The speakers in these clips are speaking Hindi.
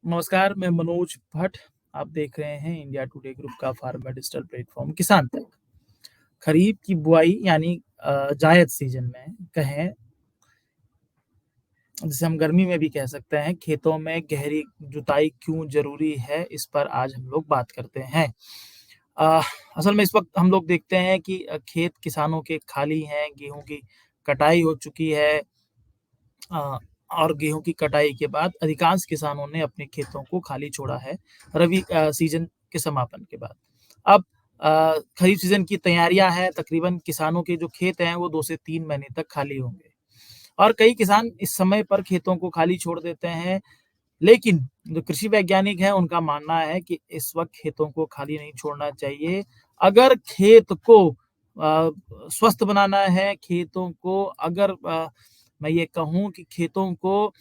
नमस्कार, मैं मनोज भट्ट। आप देख रहे हैं इंडिया टुडे ग्रुप का फार्मर डिजिटल प्लेटफ़ॉर्म किसान तक। खरीफ की बुआई यानी जायद सीज़न में कहें, जिसे हम गर्मी में भी कह सकते हैं, खेतों में गहरी जुताई क्यों ज़रूरी है, इस पर आज हम लोग बात करते हैं। अ, असल में इस वक़्त हम लोग देखते हैं कि खेत किसानों के खाली हैं, गेहूँ की कटाई हो चुकी है। अ, और गेहूँ की कटाई के बाद अधिकांश किसानों ने अपने खेतों को खाली छोड़ा है, रबी सीज़न के समापन के बाद। अब खरीफ सीज़न की तैयारियाँ हैं, तकरीबन किसानों के जो खेत हैं, वो 2 से 3 महीने तक खाली होंगे और कई किसान इस समय पर खेतों को खाली छोड़ देते हैं, लेकिन जो कृषि वैज्ञानिक हैं, उनका मानना है कि इस वक़्त खेतों को खाली नहीं छोड़ना चाहिए। अगर खेत को स्वस्थ बनाना है, खेतों को अगर मैं ये कहूँ कि खेतों को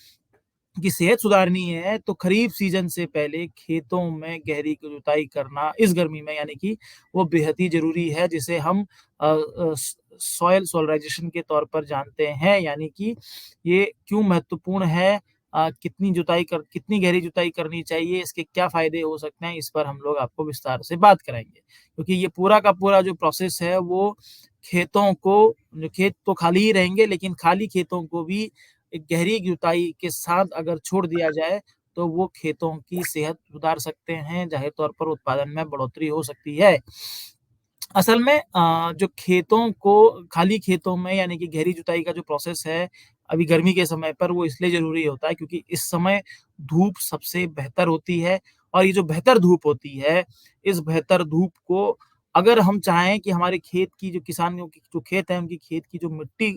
की सेहत सुधारनी है, तो खरीफ सीज़न से पहले खेतों में गहरी जुताई करना इस गर्मी में यानी कि वो बेहद ही ज़रूरी है, जिसे हम अ अ, स सॉइल सोलराइज़ेशन के तौर पर जानते हैं, यानी कि ये क्यों महत्वपूर्ण है, कितनी गहरी जुताई करनी चाहिए, इसके क्या फ़ायदे हो सकते हैं, इस पर हम लोग आपको विस्तार से बात कराएँगे। क्योंकि ये पूरा का पूरा जो प्रोसेस है, वो खेतों को खेत तो खाली ही रहेंगे, लेकिन खाली खेतों को भी एक गहरी जुताई के साथ अगर छोड़ दिया जाए, तो वो खेतों की सेहत सुधार सकते हैं, ज़ाहिर तौर पर उत्पादन में बढ़ोतरी हो सकती है। असल में जो खेतों को खाली खेतों में यानी कि गहरी जुताई का जो प्रोसेस है, अभी गर्मी के समय पर वो इसलिए ज़रूरी होता है क्योंकि इस समय धूप सबसे बेहतर होती है और ये जो बेहतर धूप होती है, इस बेहतर धूप को अगर हम चाहें कि हमारे खेत की जो किसानों की जो खेत है, उनकी खेत की जो मिट्टी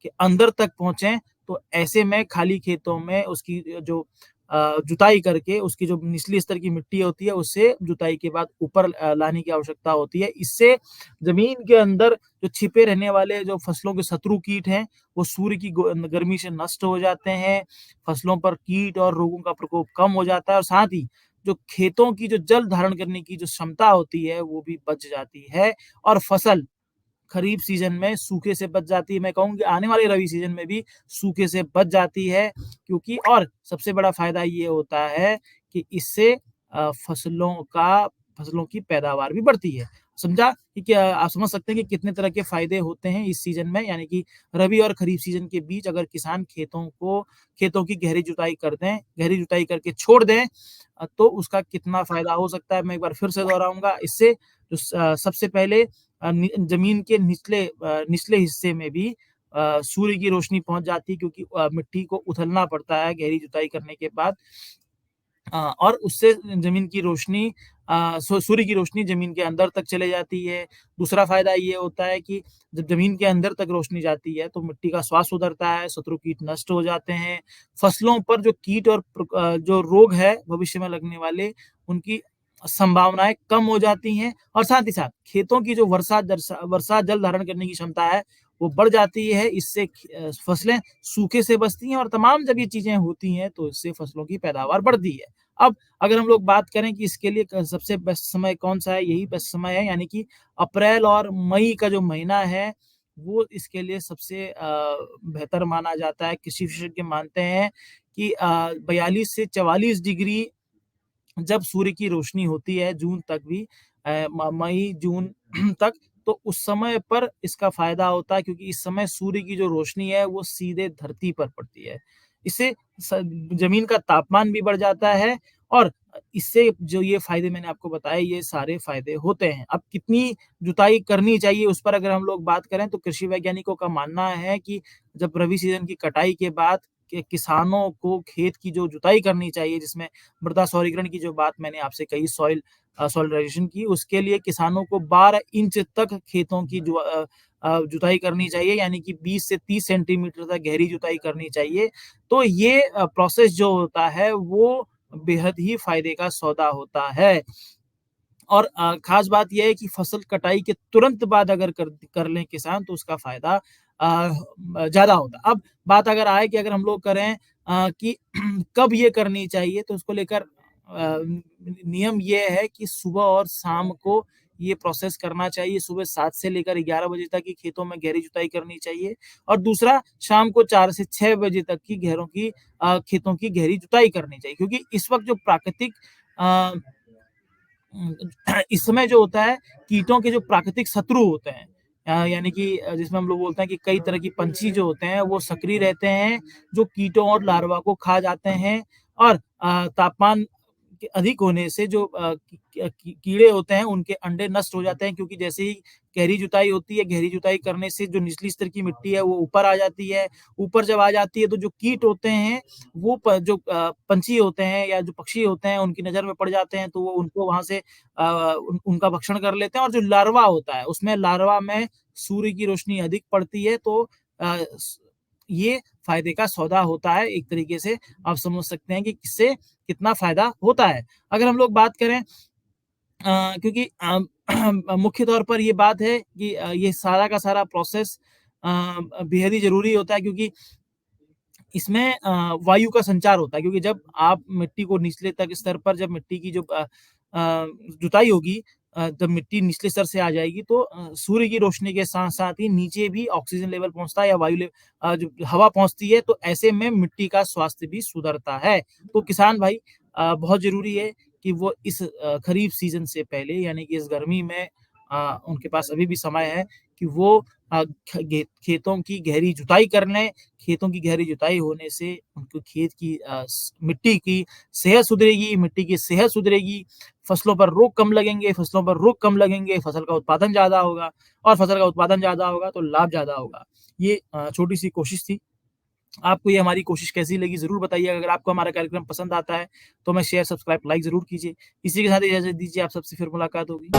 के अंदर तक पहुँचे, तो ऐसे में खाली खेतों में उसकी जो जुताई करके उसकी जो निचली स्तर की मिट्टी होती है, उसे जुताई के बाद ऊपर लाने की आवश्यकता होती है। इससे ज़मीन के अंदर जो छिपे रहने वाले जो फसलों के शत्रु कीट हैं, वो सूर्य की गर्मी से नष्ट हो जाते हैं, फसलों पर कीट और रोगों का प्रकोप कम हो जाता है और साथ ही जो खेतों की जो जल धारण करने की जो क्षमता होती है, वो भी बच जाती है और फसल खरीफ सीज़न में सूखे से बच जाती है। मैं कहूँ कि आने वाले रबी सीज़न में भी सूखे से बच जाती है क्योंकि और सबसे बड़ा फ़ायदा ये होता है कि इससे फसलों की पैदावार भी बढ़ती है। समझा कि क्या आप समझ सकते हैं कि कितने तरह के फ़ायदे होते हैं इस सीज़न में यानी कि रबी और खरीफ सीज़न के बीच अगर किसान खेतों की गहरी जुताई कर दें, गहरी जुताई करके छोड़ दें तो उसका कितना फ़ायदा हो सकता है मैं एक बार फिर से दोहराऊँगा। इससे जो सबसे पहले ज़मीन के निचले हिस्से में भी सूर्य की रोशनी पहुँच जाती है क्योंकि मिट्टी को उथलना पड़ता है गहरी जुताई करने के बाद। और उससे ज़मीन की रोशनी सूर्य की रोशनी ज़मीन के अंदर तक चले जाती है। दूसरा फ़ायदा ये होता है कि जब ज़मीन के अंदर तक रोशनी जाती है, तो मिट्टी का स्वास्थ्य सुधरता है, शत्रु कीट नष्ट हो जाते हैं। फसलों पर जो कीट और जो रोग है भविष्य में लगने वाले, उनकी संभावनाएँ कम हो जाती हैं और साथ ही साथ खेतों की जो वर्षा जल धारण करने की क्षमता है, वो बढ़ जाती है। इससे फसलें सूखे से बचती हैं और तमाम जब ये चीज़ें होती हैं, तो इससे फसलों की पैदावार बढ़ती है। अब अगर हम लोग बात करें कि इसके लिए सबसे बेस्ट समय कौन-सा है, यही बेस्ट समय है यानी कि अप्रैल और मई का जो महीना है, वो इसके लिए सबसे बेहतर माना जाता है। कृषि विशेषज्ञ मानते हैं कि 42 से 44 डिग्री जब सूर्य की रोशनी होती है जून तक भी मई जून तक तो उस समय पर इसका फ़ायदा होता है क्योंकि इस समय सूर्य की जो रोशनी है वो सीधे धरती पर पड़ती है। इससे स ज़मीन का तापमान भी बढ़ जाता है और इससे जो ये फ़ायदे मैंने आपको बताए ये सारे फ़ायदे होते हैं। अब कितनी जुताई करनी चाहिए उस पर अगर हम लोग बात करें तो कृषि वैज्ञानिकों का मानना है कि जब रबी सीज़न की कटाई के बाद के किसानों को खेत की जो जुताई करनी चाहिए जिसमें मृदा सौरीकरण की जो बात मैंने आपसे कही सॉइलराइज़ेशन की उसके लिए किसानों को 12 इंच तक खेतों की जुताई करनी चाहिए यानी कि 20 से 30 सेंटीमीटर तक गहरी जुताई करनी चाहिए। तो ये प्रोसेस जो होता है वो बेहद ही फ़ायदे का सौदा होता है। और ख़ास बात ये है कि फसल कटाई के तुरंत बाद अगर कर लें किसान तो उसका फ़ायदा ज़्यादा होता है। अब बात अगर आए कि अगर हम लोग करें कि कब ये करनी चाहिए तो उसको लेकर नियम ये है कि सुबह और शाम को ये प्रोसेस करना चाहिए। सुबह 7 से लेकर 11 बजे तक की खेतों में गहरी जुताई करनी चाहिए और दूसरा शाम को 4 से 6 बजे तक की खेतों की गहरी जुताई करनी चाहिए। क्योंकि इस वक़्त जो प्राकृतिक अ, इस समय जो होता है, कीटों के जो प्राकृतिक शत्रु होते हैं यानी कि जिसमें हम लोग बोलते हैं कि कई तरह की पंछी जो होते हैं, वो सक्रिय रहते हैं, जो कीटों और लार्वा को खा जाते हैं और तापमान के अधिक होने से जो कीड़े होते हैं, उनके अंडे नष्ट हो जाते हैं क्योंकि जैसे ही गहरी जुताई होती है, गहरी जुताई करने से जो निचली स्तर की मिट्टी है, वो ऊपर आ जाती है। ऊपर जब आ जाती है, तो जो कीट होते हैं, वो पंछी होते हैं या जो पक्षी होते हैं, उनकी नज़र में पड़ जाते हैं, तो वो उनको वहाँ से उनका भक्षण कर लेते हैं और जो लार्वा होता है, उसमें लार्वा में सूर्य की रोशनी अधिक पड़ती है, तो अ, स ये फ़ायदे का सौदा होता है। एक तरीके से आप समझ सकते हैं कि इससे कितना फ़ायदा होता है। अगर हम लोग बात करें क्योंकि मुख्य तौर पर ये बात है कि ये सारा का सारा प्रोसेस बेहद ही ज़रूरी होता है क्योंकि इसमें वायु का संचार होता है क्योंकि जब आप मिट्टी को निचले तक स्तर पर जब मिट्टी की जो जुताई होगी जब मिट्टी निचले स्तर से आ जाएगी तो सूर्य की रोशनी के साथ-साथ ही नीचे भी ऑक्सीजन लेवल पहुँचता है या जो हवा पहुँचती है तो ऐसे में मिट्टी का स्वास्थ्य भी सुधरता है। तो किसान भाई बहुत ज़रूरी है कि वो इस खरीफ सीज़न से पहले यानी कि इस गर्मी में उनके पास अभी भी समय है कि वो अ, ख गे खेतों की गहरी जुताई कर लें। खेतों की गहरी जुताई होने से उनको खेत की मिट्टी की सेहत सुधरेगी, मिट्टी की सेहत सुधरेगी, फसलों पर रोग कम लगेंगे, फसल का उत्पादन ज़्यादा होगा और फसल का उत्पादन ज़्यादा होगा तो लाभ ज़्यादा होगा। ये छोटी-सी कोशिश थी। आपको ये हमारी कोशिश कैसी लगी ज़रूर बताइएगा। अगर आपको हमारा कार्यक्रम पसंद आता है, तो हमें शेयर, सब्सक्राइब, लाइक ज़रूर कीजिए। इसी के साथ इजाज़त दीजिए, आप सबसे फिर मुलाकात होगी।